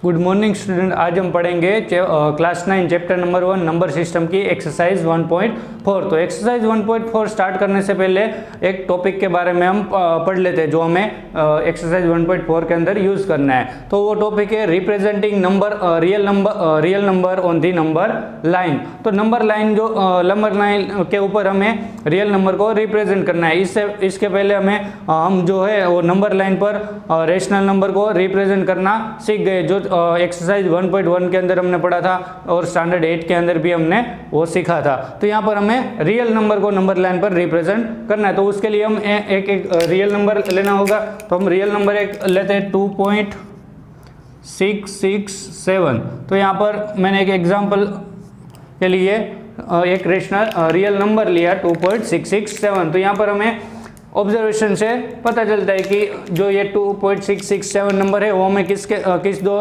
Good morning student. आज हम पढ़ेंगे class 9 chapter number 1 number system की एक्सरसाइज 1.4। तो एक्सरसाइज 1.4 स्टार्ट करने से पहले एक टॉपिक के बारे में हम पढ़ लेते हैं जो हमें एक्सरसाइज 1.4 के अंदर यूज करना है। तो वो टॉपिक है representing number real number on the number line. तो नंबर लाइन जो नंबर लाइन के ऊपर हमें रियल नंबर को रिप्रेजेंट करना है। इसके पहले हम जो है वो नंबर लाइन पर रेशनल नंबर को रिप्रेजेंट करना सीख गए, जो एक्सरसाइज 1.1 के अंदर हमने पढ़ा था और स्टैंडर्ड 8 के अंदर भी हमने वो सीखा था। तो यहाँ पर हमें रियल नंबर को नंबर लाइन पर रिप्रेजेंट करना है। तो उसके लिए हम एक रियल नंबर लेना होगा। तो हम रियल नंबर एक लेते हैं 2.667। तो यहाँ पर मैंने एक एग्जांपल के लिए एक रेशनल रियल नंबर लिया 2.667। तो यहाँ पर हमें ऑब्जर्वेशन से पता चलता है कि जो ये 2.667 नंबर है वो हमें किस दो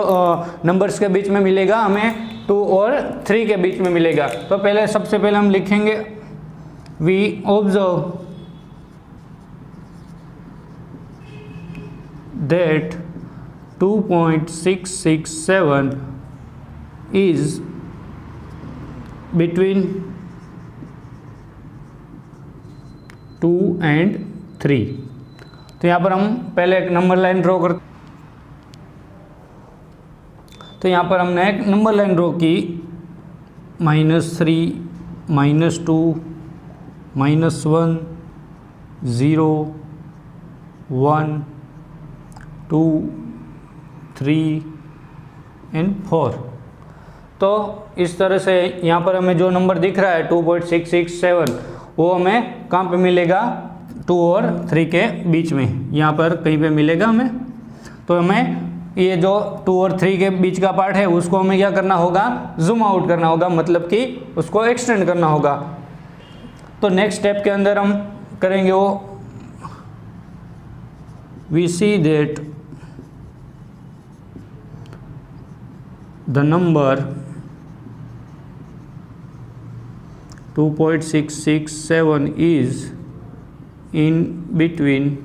नंबर्स के बीच में मिलेगा, हमें 2 और 3 के बीच में मिलेगा। तो सबसे पहले हम लिखेंगे we observe that 2.667 is between 2 and 3। तो यहाँ पर हम पहले एक नंबर लाइन ड्रॉ करते। तो यहाँ पर हमने एक नंबर लाइन ड्रॉ की -3, -2, -1, 0, 1, 2, 3 and 4। तो इस तरह से यहाँ पर हमें जो नंबर दिख रहा है 2.667 वो हमें कहाँ पे मिलेगा, 2 और 3 के बीच में, यहाँ पर कहीं पे मिलेगा हमें। तो हमें ये जो 2 और 3 के बीच का पार्ट है उसको हमें क्या करना होगा, जूम आउट करना होगा, मतलब कि उसको एक्सटेंड करना होगा। तो नेक्स्ट स्टेप के अंदर हम करेंगे वो we see that the number 2.667 is in between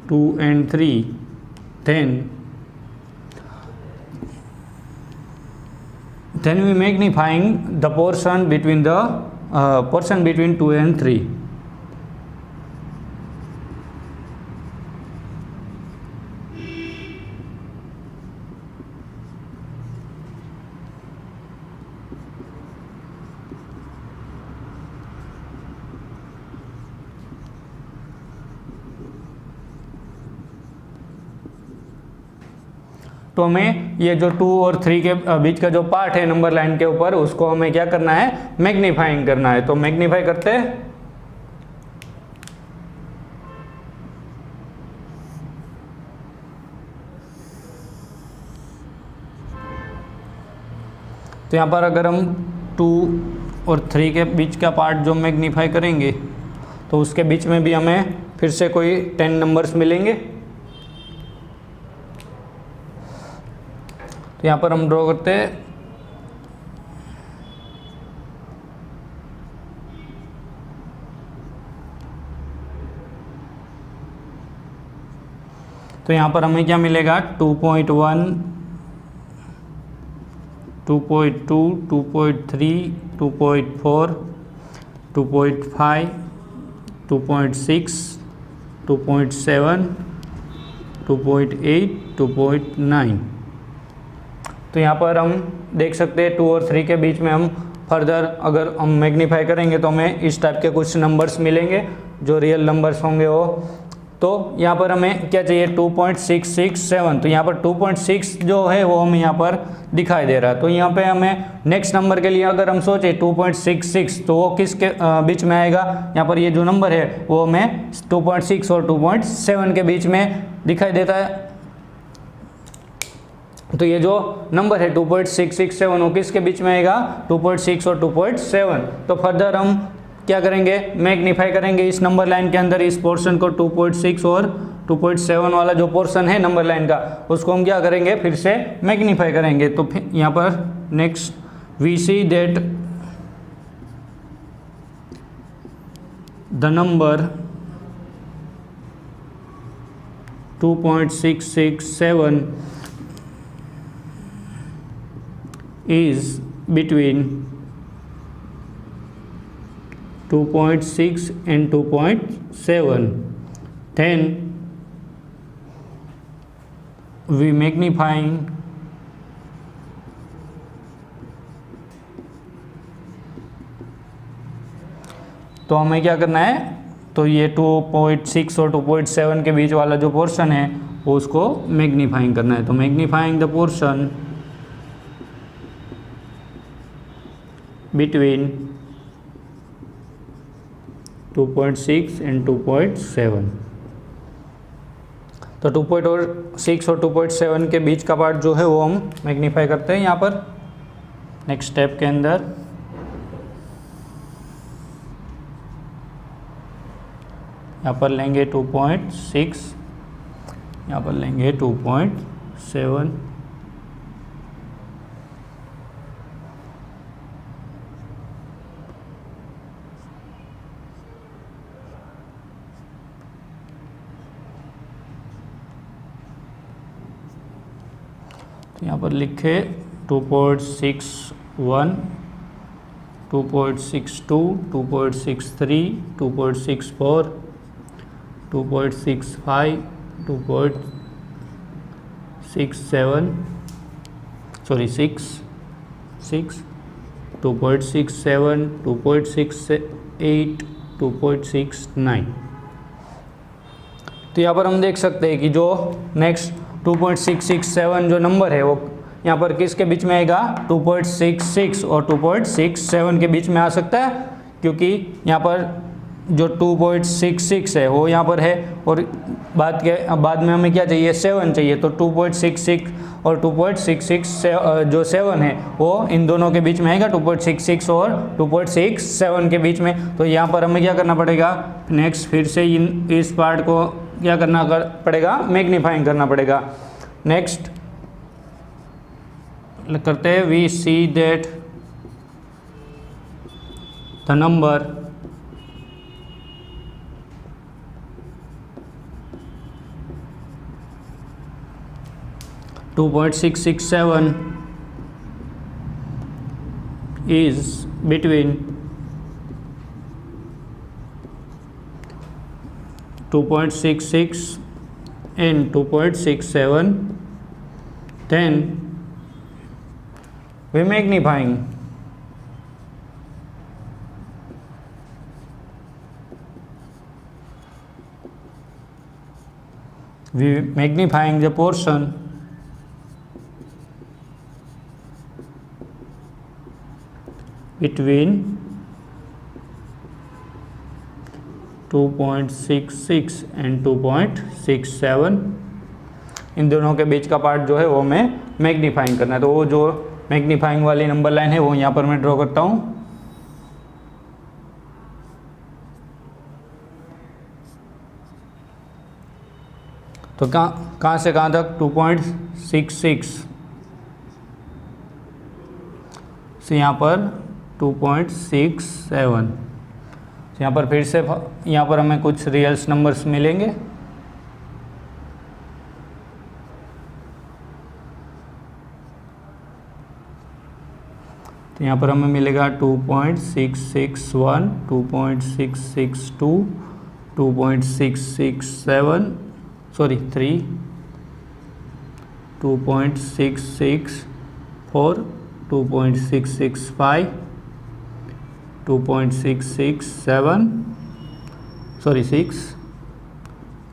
2 and 3, then we magnifying the portion between 2 and 3। तो हमें ये जो 2 और 3 के बीच का जो पार्ट है नंबर लाइन के ऊपर उसको हमें क्या करना है, मैग्नीफाइंग करना है। तो मैग्नीफाई करते हैं। तो यहाँ पर अगर हम 2 और 3 के बीच का पार्ट जो मैग्नीफाई करेंगे तो उसके बीच में भी हमें फिर से कोई 10 नंबर्स मिलेंगे। तो यहाँ पर हम ड्रॉ करते हैं। तो यहाँ पर हमें क्या मिलेगा, 2.1, 2.2, 2.3, 2.4, 2.5, 2.6, 2.7, 2.8, 2.9। तो यहाँ पर हम देख सकते हैं 2 और 3 के बीच में हम फर्दर अगर हम मैग्नीफाई करेंगे तो हमें इस टाइप के कुछ नंबर्स मिलेंगे जो रियल नंबर्स होंगे वो। तो यहाँ पर हमें क्या चाहिए, 2.667। तो यहाँ पर 2.6 जो है वो हमें यहाँ पर दिखाई दे रहा है। तो यहाँ पे हमें नेक्स्ट नंबर के लिए अगर हम सोचे 2.66 तो वो किसके बीच में आएगा, यहाँ पर ये जो नंबर है वो हमें 2.6 और 2.7 के बीच में दिखाई देता है। तो ये जो नंबर है 2.667 वो किसके बीच में आएगा, 2.6 और 2.7। तो फर्दर हम क्या करेंगे, मैग्नीफाई करेंगे इस नंबर लाइन के अंदर इस पोर्शन को 2.6 और 2.7 वाला जो पोर्शन है नंबर लाइन का उसको हम क्या करेंगे, फिर से मैग्नीफाई करेंगे। तो फिर यहाँ पर next we see that the number 2.667 is between 2.6 and 2.7, then we magnifying तो हमें क्या करना है, तो ये 2.6 और 2.7 के बीच वाला जो पोर्शन है वो उसको मैग्नीफाइंग करना है। तो magnifying the portion between 2.6 and 2.7, तो 2.6 और 2.7 के बीच का पार्ट जो है वो हम मैग्नीफाई करते हैं यहाँ पर नेक्स्ट स्टेप के अंदर। यहाँ पर लेंगे 2.6, यहाँ पर लेंगे 2.7, तो यहाँ पर लिखे 2.61, 2.62, 2.63, 2.64, 2.65, 2.67, सॉरी 6, 2.67, 2.68, 2.69। तो यहाँ पर हम देख सकते हैं कि जो नेक्स्ट 2.667 जो नंबर है वो यहाँ पर किसके बीच में आएगा, 2.66 और 2.67 के बीच में आ सकता है, क्योंकि यहाँ पर जो 2.66 है वो यहाँ पर है और बाद में हमें क्या चाहिए, 7 चाहिए। तो 2.66 और 2.66 जो 7 है वो इन दोनों के बीच में आएगा, 2.66 और 2.67 के बीच में। तो यहाँ पर हमें क्या करना पड़ेगा, नेक्स्ट फिर से इस पार्ट को क्या करना पड़ेगा, मैग्नीफाइंग करना पड़ेगा। नेक्स्ट करते हैं, we see that the number (2.667) is between 2.66 and 2.67, then we magnifying the portion between 2.66 and 2.67, इन दोनों के बीच का पार्ट जो है वो हमें मैग्नीफाइंग करना है। तो वो जो मैग्नीफाइंग वाली नंबर लाइन है वो यहाँ पर मैं ड्रॉ करता हूँ। तो कहाँ से कहाँ तक, 2.66 से यहाँ पर 2.67, यहाँ पर फिर से यहाँ पर हमें कुछ रियल्स नंबर्स मिलेंगे। तो यहाँ पर हमें मिलेगा 2.661, 2.662, 2.667, सॉरी 3, 2.664, 2.665, 2.667, सॉरी 6,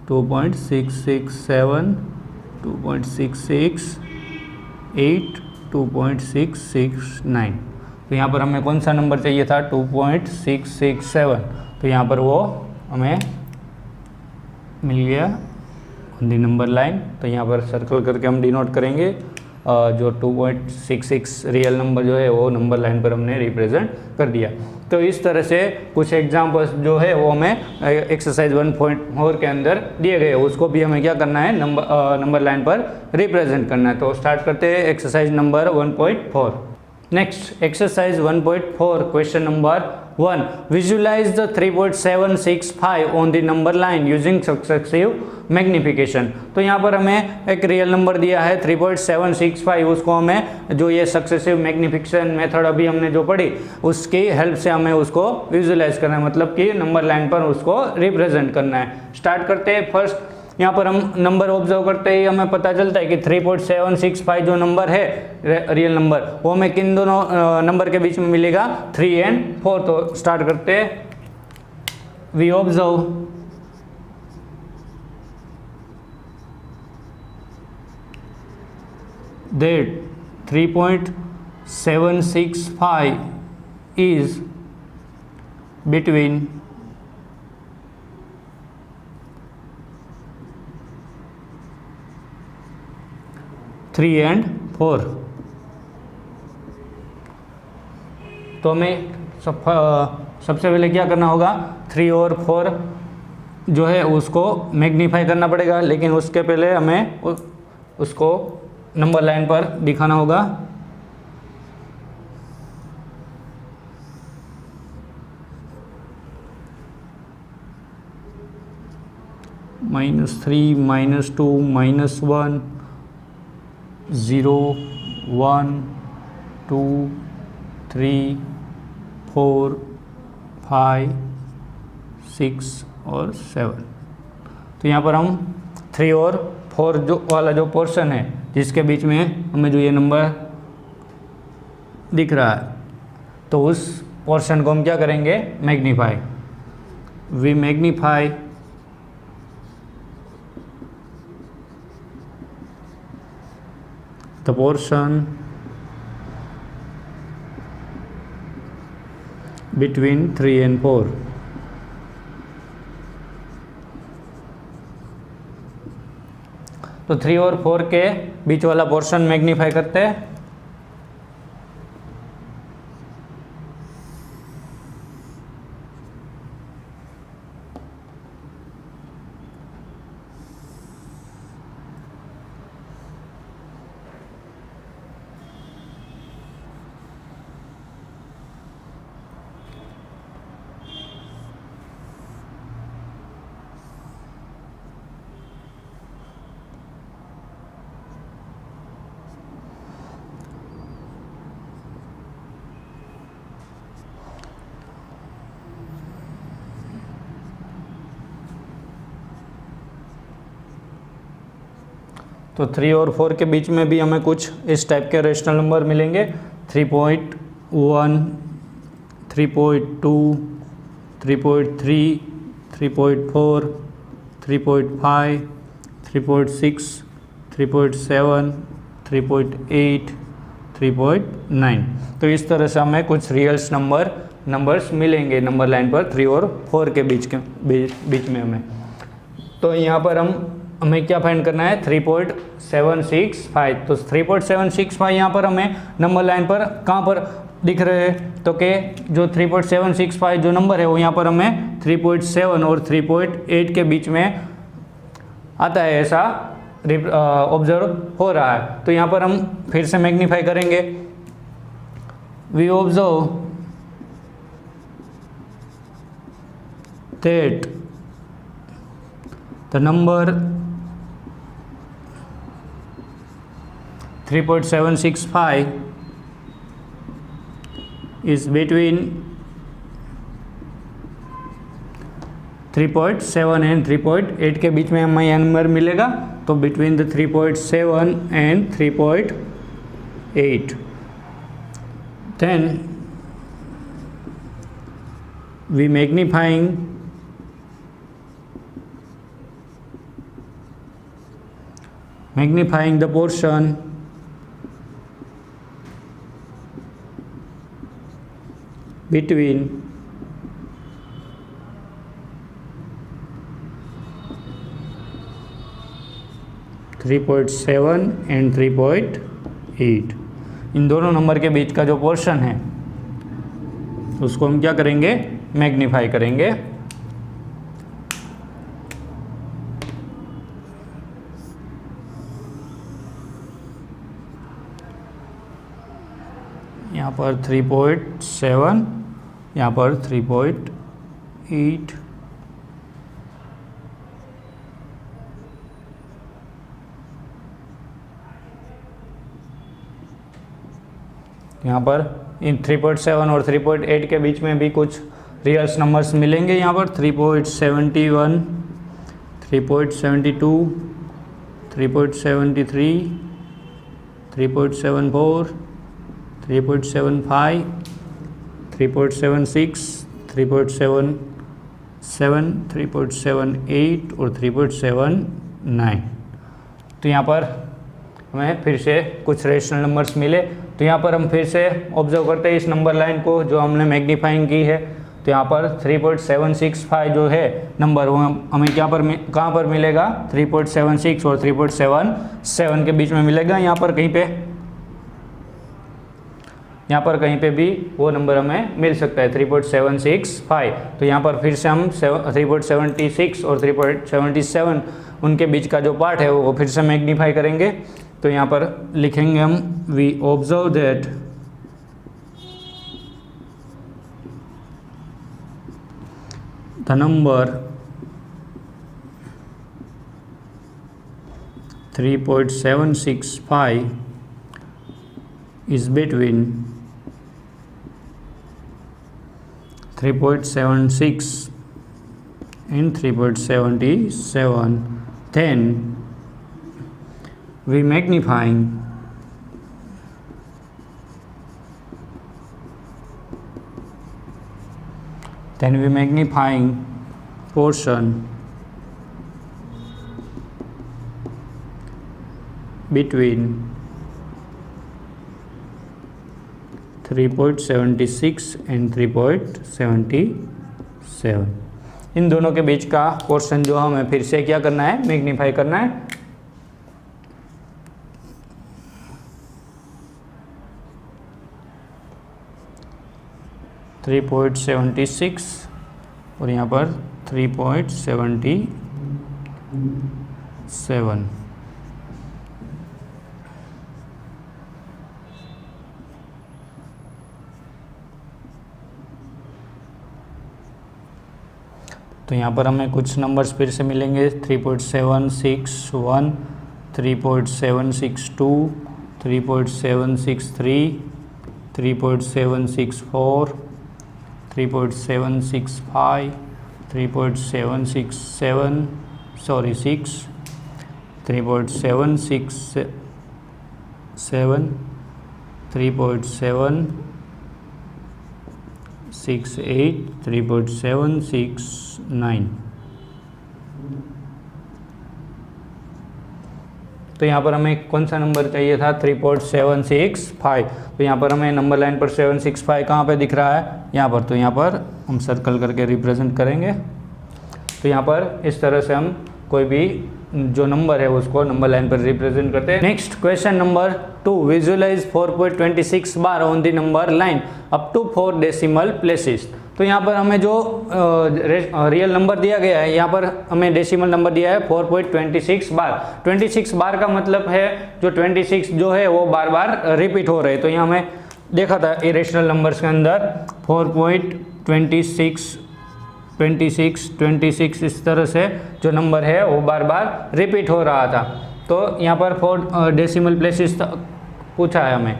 2.667, 2.668, 2.669। तो यहाँ पर हमें कौन सा नंबर चाहिए था, 2.667। तो यहाँ पर वो हमें मिल गया ऑन दी नंबर लाइन। तो यहाँ पर सर्कल करके हम डिनोट करेंगे जो 2.66 रियल नंबर जो है वो नंबर लाइन पर हमने रिप्रेजेंट कर दिया। तो इस तरह से कुछ एग्जांपल्स जो है वो हमें एक्सरसाइज 1.4 के अंदर दिए गए, उसको भी हमें क्या करना है, नंबर लाइन पर रिप्रेजेंट करना है। तो स्टार्ट करते हैं exercise number 1.4। Next exercise 1.4 question number 1 visualise the 3.765 on the number line using successive magnification. तो यहाँ पर हमें एक रियल नंबर दिया है 3.765, उसको हमें जो ये सक्सेसिव मैग्निफिकेशन मेथड अभी हमने जो पढ़ी उसकी हेल्प से हमें उसको विजुलाइज करना है, मतलब कि नंबर लाइन पर उसको रिप्रेजेंट करना है। स्टार्ट करते हैं। फर्स्ट यहाँ पर हम नंबर ऑब्जर्व करते ही हमें पता चलता है कि 3.765 जो नंबर है रियल नंबर वो हमें किन दोनों नंबर के बीच में मिलेगा, 3 और 4। तो स्टार्ट करते हैं। We observe that 3.765 is between 3 and 4। तो हमें सबसे पहले क्या करना होगा, 3 और 4 जो है उसको मैग्नीफाई करना पड़ेगा, लेकिन उसके पहले हमें उसको नंबर लाइन पर दिखाना होगा। -3, -2, -1, 0, 1, 2, 3, 4, 5, 6 और 7। तो यहाँ पर हम 3 और 4 जो वाला जो पोर्शन है जिसके बीच में हमें जो ये नंबर दिख रहा है, तो उस पोर्शन को हम क्या करेंगे, magnify. We magnify the portion between 3 and 4। तो 3 और 4 के बीच वाला पोर्शन मैग्नीफाई करते हैं। तो 3 और 4 के बीच में भी हमें कुछ इस टाइप के रेशनल नंबर मिलेंगे। 3.1, 3.2, 3.3, 3.4, 3.5, 3.6, 3.7, 3.8, 3.9। तो इस तरह से हमें कुछ रियल्स नंबर्स मिलेंगे नंबर लाइन पर 3 और 4 के बीच में हमें। तो यहाँ पर हमें क्या फाइंड करना है, 3.765। तो 3.765 यहाँ पर हमें नंबर लाइन पर कहाँ पर दिख रहे हैं, तो के जो 3.765 जो नंबर है वो यहाँ पर हमें 3.7 और 3.8 के बीच में आता है, ऐसा ऑब्जर्व हो रहा है। तो यहाँ पर हम फिर से मैग्नीफाई करेंगे। We observe that the number 3.765 is between 3.7 and 3.8 के बीच में हमें यह नंबर मिलेगा। तो between the 3.7 and 3.8 then we magnifying the portion between 3.7 and 3.8, इन दोनों नंबर के बीच का जो पोर्शन है उसको हम क्या करेंगे, मैग्नीफाई करेंगे। यहाँ पर 3.7, यहाँ पर 3.8, यहाँ पर इन 3.7 और 3.8 के बीच में भी कुछ रियल्स नंबर्स मिलेंगे। यहाँ पर 3.71, 3.72, 3.73, 3.74, 3.75, 3.76, 3.77, 3.78 और 3.79। तो यहाँ पर हमें फिर से कुछ रेशनल नंबर्स मिले। तो यहाँ पर हम फिर से ऑब्जर्व करते हैं इस नंबर लाइन को जो हमने मैग्नीफाइंग की है। तो यहाँ पर 3.765 जो है नंबर वो हमें कहाँ पर मिलेगा, 3.76 और 3.77 के बीच में मिलेगा। यहाँ पर कहीं पे भी वो नंबर हमें मिल सकता है 3.765। तो यहाँ पर फिर से हम 3.76 और 3.77 उनके बीच का जो पार्ट है वो फिर से मैग्नीफाई करेंगे। तो यहाँ पर लिखेंगे हम we observe that the number 3.765 is between 3.76 and 3.77, then we magnifying portion between 3.76 and 3.77, इन दोनों के बीच का पोर्शन जो हमें फिर से क्या करना है, मैग्नीफाई करना है। थ्री 3.76 और यहाँ पर 3.77। तो यहाँ पर हमें कुछ नंबर्स फिर से मिलेंगे 3.761, 3.762, 3.763, 3.764, 3.765, 3.767, 6, 3.767, 3.768, 3.769। तो यहाँ पर हमें कौन सा नंबर चाहिए था, 3.765। तो यहाँ पर हमें नंबर लाइन पर 765 कहाँ पे दिख रहा है, यहाँ पर। तो यहाँ पर हम सर्कल करके रिप्रेजेंट करेंगे। तो यहाँ पर इस तरह से हम कोई भी जो नंबर है उसको नंबर लाइन पर रिप्रेजेंट करते हैं। Next question number 2, visualise 4.26 bar on the number line up to 4 decimal places. तो यहाँ पर हमें जो रियल नंबर दिया गया है, यहाँ पर हमें डेसिमल नंबर दिया है 4.26 बार। 26 बार का मतलब है जो 26 जो है वो बार बार रिपीट हो रहे हैं। तो यहाँ हमें देखा था इरेशनल नंबर्स के अंदर 4.26, 26 इस तरह से जो नंबर है वो बार बार रिपीट हो रहा था। तो यहाँ पर 4 डेसिमल प्लेसेस तक पूछा है हमें।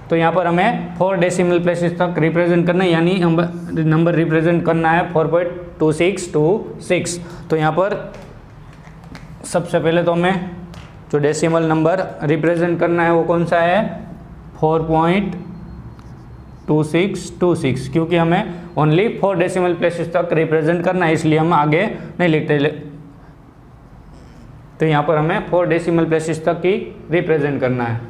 तो यहाँ पर हमें 4 डेसिमल प्लेसेस तक रिप्रेजेंट करना है, यानी नंबर रिप्रेजेंट करना है 4.2626। तो यहाँ पर सबसे पहले तो हमें जो डेसिमल नंबर रिप्रेजेंट करना है वो कौन सा है, 4.2626, क्योंकि हमें ओनली 4 डेसिमल प्लेसेस तक रिप्रेजेंट करना है, इसलिए हम आगे नहीं लिखते। तो यहाँ पर हमें 4 डेसिमल प्लेसेस तक ही रिप्रेजेंट करना है।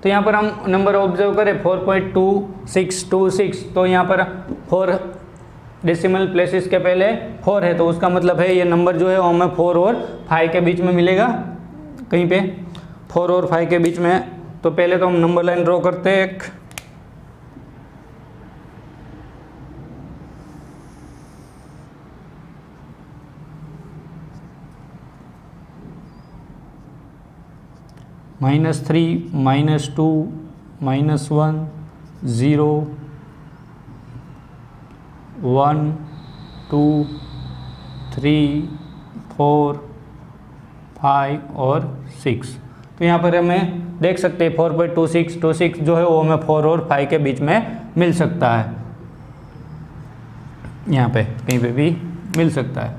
तो यहाँ पर हम नंबर ऑब्जर्व करें 4.2626। तो यहाँ पर 4 डेसिमल प्लेसेस के पहले 4 है, तो उसका मतलब है ये नंबर जो है वो हमें 4 और 5 के बीच में मिलेगा, कहीं पे 4 और 5 के बीच में। तो पहले तो हम नंबर लाइन ड्रॉ करते हैं एक। -3, -2, -1 0 1 2 3 4 5 और 6। तो यहाँ पर हमें देख सकते हैं 4.2626 जो है वो हमें 4 और 5 के बीच में मिल सकता है, यहाँ पे कहीं पे भी मिल सकता है।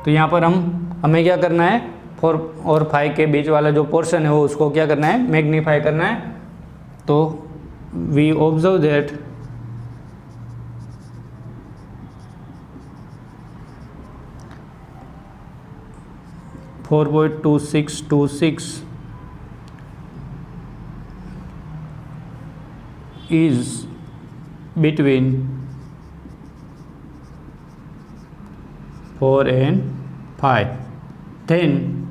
तो यहाँ पर हमें क्या करना है, 4 और 5 के बीच वाला जो पोर्शन है वो उसको क्या करना है, मैग्नीफाई करना है। तो we observe that 4.2626 is between 4 and 5. Then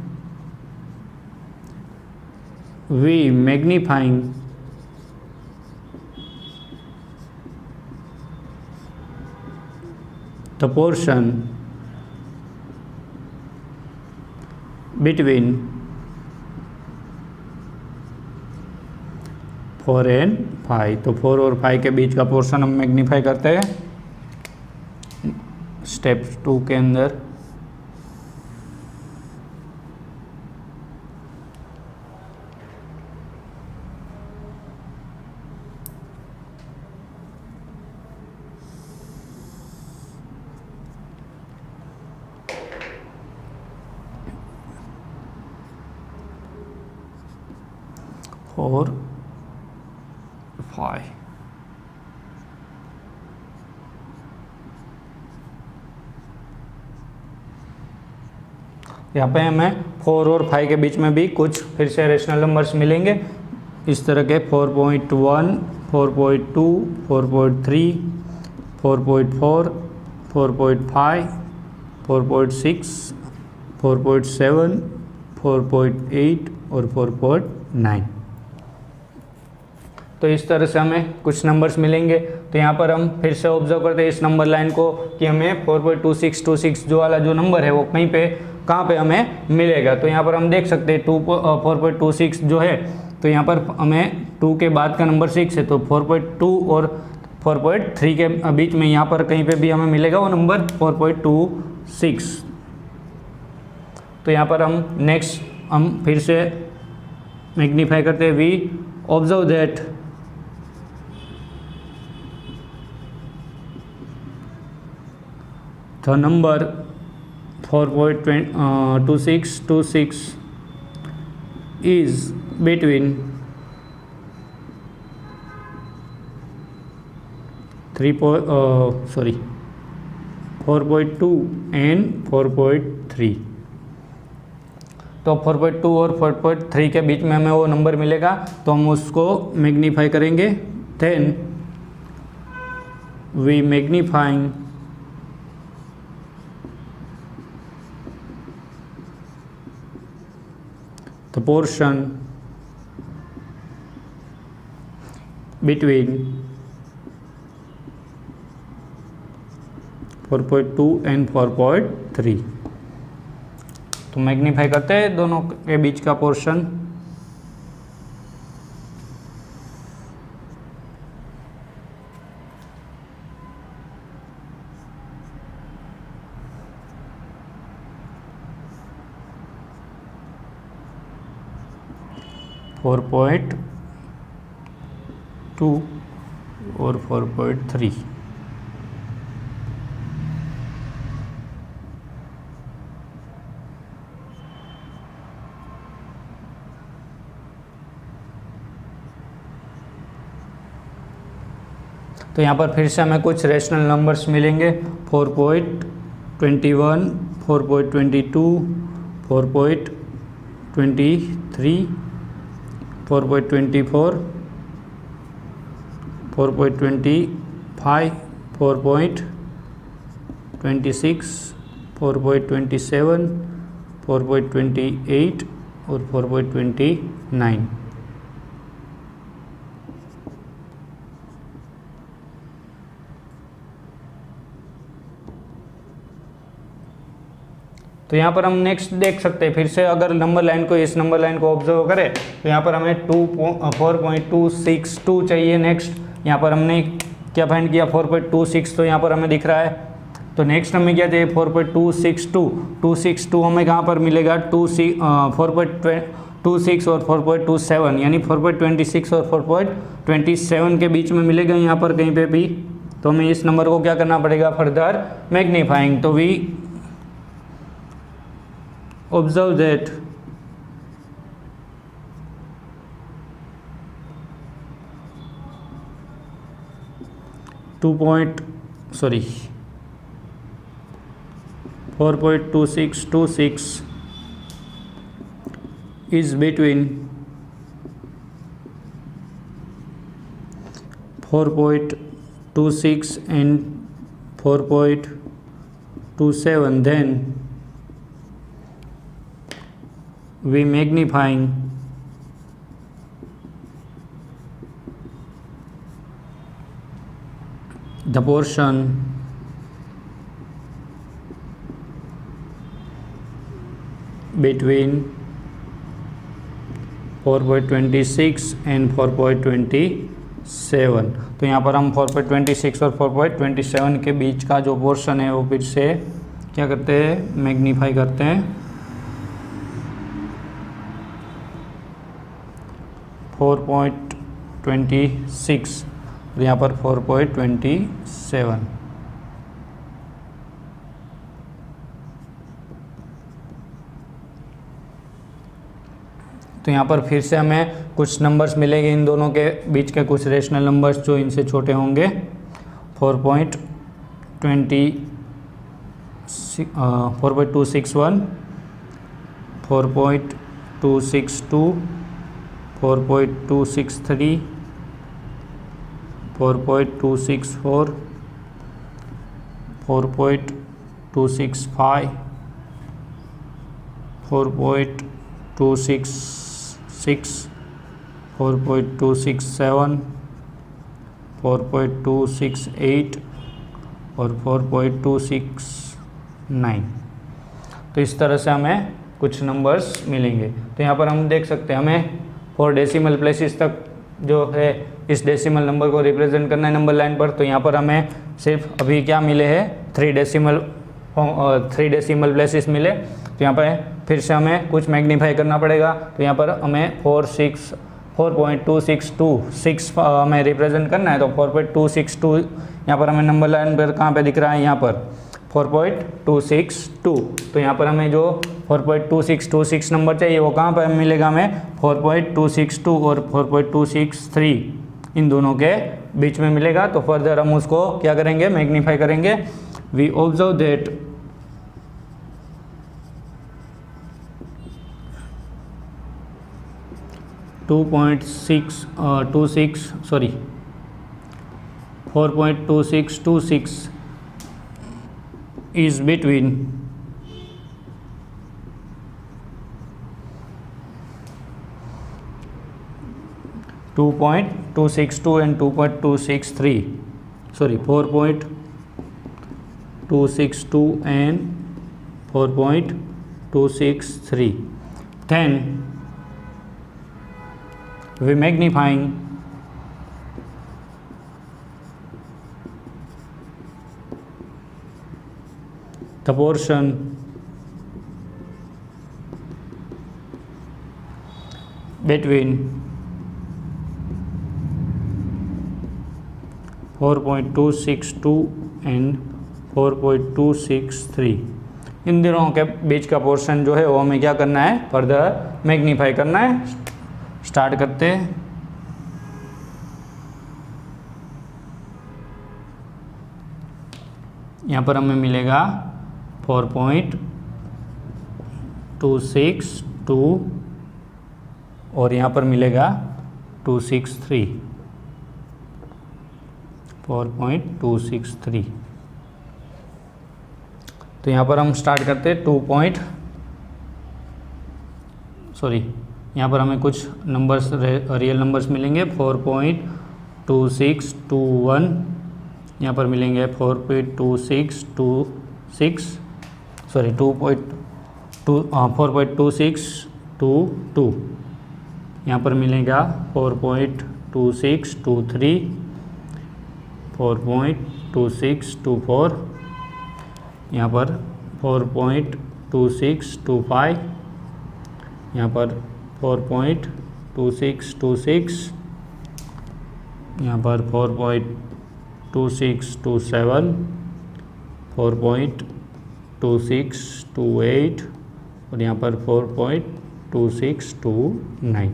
we magnifying the portion between 4 and 5। तो 4 और 5 के बीच का पोर्शन हम मैग्नीफाई करते हैं स्टेप 2 के अंदर। और 5 यहाँ पे हमें 4 और 5 के बीच में भी कुछ फिर से रेशनल नंबर्स मिलेंगे इस तरह के 4.1 4.2 4.3 4.4 4.5 4.6 4.7 4.8 और 4.9। तो इस तरह से हमें कुछ नंबर्स मिलेंगे। तो यहाँ पर हम फिर से ऑब्जर्व करते हैं इस नंबर लाइन को कि हमें 4.2626 जो वाला जो नंबर है वो कहीं पे कहाँ पे हमें मिलेगा। तो यहाँ पर हम देख सकते हैं 4.26 जो है, तो यहाँ पर हमें 2 के बाद का नंबर 6 है, तो 4.2 और 4.3 के बीच में यहाँ पर कहीं पे भी हमें मिलेगा वो नंबर 4.26। तो यहाँ पर हम फिर से मैग्नीफाई करते हैं। We observe that the number 4.2626 is between 4.2 and 4.3। तो 4.2 और 4.3 के बीच में हमें वो नंबर मिलेगा, तो हम उसको मैग्नीफाई करेंगे। Then we magnifying the portion between 4.2 and 4.3। तो मैग्नीफाई करते हैं दोनों के बीच का पोर्शन। फोर 4.2 और 4.3। तो यहाँ पर फिर से हमें कुछ रेशनल नंबर्स मिलेंगे 4.21 4.22 4.23 4.24 4.25 4.26 4.27 4.28 और 4.29। तो यहाँ पर हम नेक्स्ट देख सकते हैं फिर से, अगर नंबर लाइन को इस नंबर लाइन को ऑब्जर्व करें तो यहाँ पर हमें 4.262 चाहिए। नेक्स्ट यहाँ पर हमने क्या फाइंड किया 4.26, तो यहाँ पर हमें दिख रहा है। तो नेक्स्ट हमें क्या चाहिए 4.262 हमें कहाँ पर मिलेगा 4.26 और 4.27 यानी 4.26 और 4.27 के बीच में मिलेगा यहाँ पर कहीं पे भी। तो हमें इस नंबर को क्या करना पड़ेगा फर्दर मैग्नीफाइंग। तो we observe that 4.2626 is between 4.26 and 4.27, then we magnifying the portion between 4.26 and 4.27। तो यहाँ पर हम 4.26 और 4.27 के बीच का जो पोर्शन है वो फिर से क्या करते हैं मैग्नीफाई करते हैं 4.26 और यहाँ पर 4.27। तो यहाँ पर फिर से हमें कुछ नंबर्स मिलेंगे इन दोनों के बीच के कुछ रेशनल नंबर्स जो इनसे छोटे होंगे। 4.261 4.262 4.263 4.264 4.265 4.266 4.267 4.268 और 4.269। तो इस तरह से हमें कुछ नंबर्स मिलेंगे। तो यहाँ पर हम देख सकते हैं हमें 4 डेसिमल प्लेसेस तक जो है इस डेसिमल नंबर को रिप्रेजेंट करना है नंबर लाइन पर। तो यहाँ पर हमें सिर्फ अभी क्या मिले हैं 3 डेसिमल प्लेसेस मिले। तो यहाँ पर फिर से हमें कुछ मैग्नीफाई करना पड़ेगा। तो यहाँ पर हमें 4.262 हमें रिप्रेजेंट करना है। तो 4.262 यहाँ पर हमें नंबर लाइन पर कहाँ पे दिख रहा है यहाँ पर 4.262। तो यहाँ पर हमें जो 4.2626 नंबर चाहिए वो कहाँ पर मिलेगा हमें 4.262 और 4.263 इन दोनों के बीच में मिलेगा। तो फर्दर हम उसको क्या करेंगे मैग्नीफाई करेंगे। We observe that 4.2626 is between 2.262 and 2.263, sorry 4.262 and 4.263. Then we magnifying the portion between 4.262 and 4.263 इन दोनों के बीच का पोर्शन जो है वो हमें क्या करना है फर्दर मैग्नीफाई करना है। स्टार्ट करते हैं। यहाँ पर हमें मिलेगा 4.262 और यहाँ पर मिलेगा 263 4.263। तो यहाँ पर हम स्टार्ट करते हैं यहाँ पर हमें कुछ नंबर्स रियल नंबर्स मिलेंगे 4.2621 यहाँ पर मिलेंगे 4.2626 सॉरी 4.2622, यहाँ पर मिलेगा 4.2623, 4.2624, यहाँ पर 4.2625, यहाँ पर 4.2626, यहाँ पर 4.2627, 4.2628 और यहाँ पर 4.2629।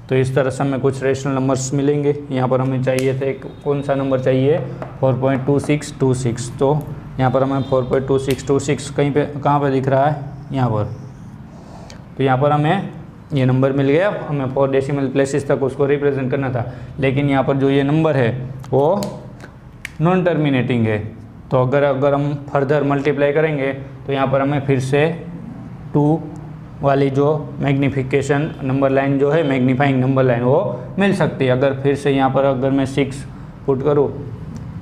तो इस तरह से हमें कुछ रेशनल नंबर्स मिलेंगे। यहाँ पर हमें चाहिए थे कौन सा नंबर चाहिए, 4.2626। तो यहाँ पर हमें 4.2626 कहीं पे कहाँ पे दिख रहा है, यहाँ पर। तो यहाँ पर हमें ये नंबर मिल गया, हमें 4 डेसिमल प्लेसेस तक उसको रिप्रेजेंट करना था। लेकिन यहाँ पर जो ये नंबर है वो नॉन टर्मिनेटिंग है। तो अगर हम फर्दर मल्टीप्लाई करेंगे तो यहाँ पर हमें फिर से 2 वाली जो मैग्नीफिकेशन नंबर लाइन जो है, मैग्नीफाइंग नंबर लाइन, वो मिल सकती है। अगर फिर से यहाँ पर अगर मैं 6 पुट करूँ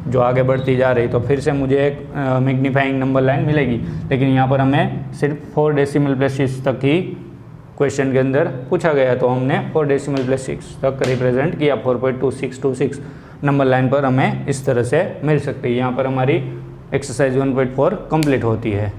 जो आगे बढ़ती जा रही, तो फिर से मुझे एक मैग्नीफाइंग नंबर लाइन मिलेगी। लेकिन यहाँ पर हमें सिर्फ 4 डेसिमल प्लेसेस तक ही क्वेश्चन के अंदर पूछा गया, तो हमने 4 डेसिमल प्लेसेस तक रिप्रेजेंट किया। 4.2626 नंबर लाइन पर हमें इस तरह से मिल सकती है। यहाँ पर हमारी एक्सरसाइज 1.4 कंप्लीट होती है।